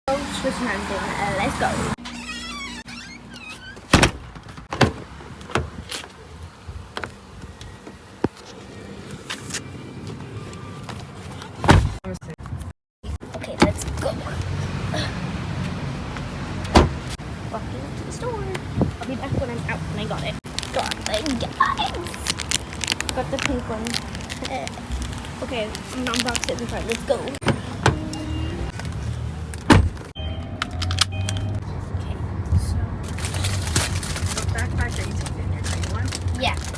Swiss hunting. Let's go. Okay, let's go. Walking to the store. I'll be back when I'm out and I got it. Got it, guys. Got the pink one. Okay, I'm gonna unbox it in front. Let's go. Yeah. So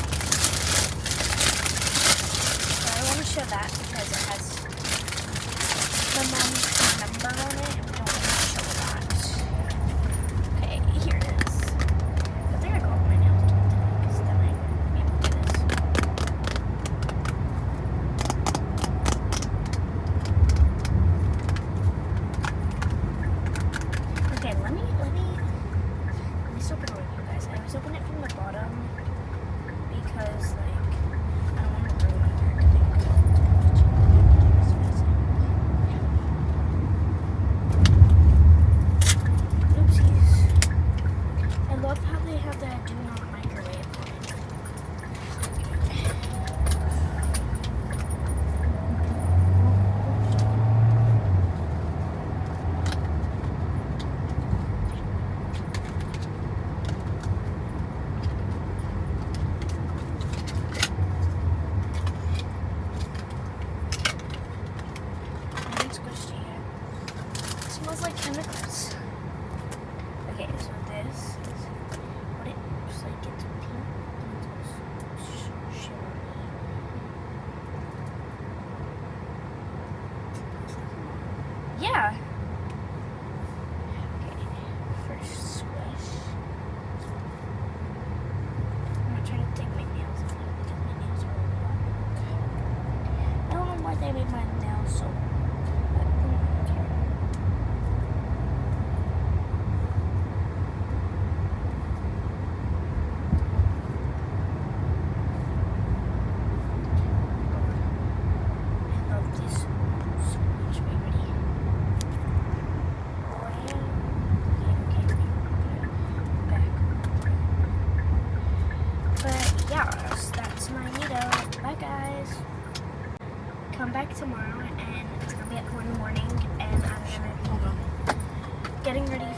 I want to show that because it has the mom's number on it. I don't want to show that. Okay, here it is. I think I got my nails done today because then I be able to do this. Okay, let me just open it with you guys. I always open it from the bottom because I don't want to ruin everything. Oopsies. I love how they have that do not microwave on it. It smells like chemicals. Okay, so this is what it looks like. It's pink and it's also shimmery. Yeah. Okay, first squish. I'm not trying to take my nails off because my nails are really long. I don't know why they made my nails so long. That's my video. Bye guys. Come back tomorrow and it's gonna be at 1 in the morning and I'm gonna be getting ready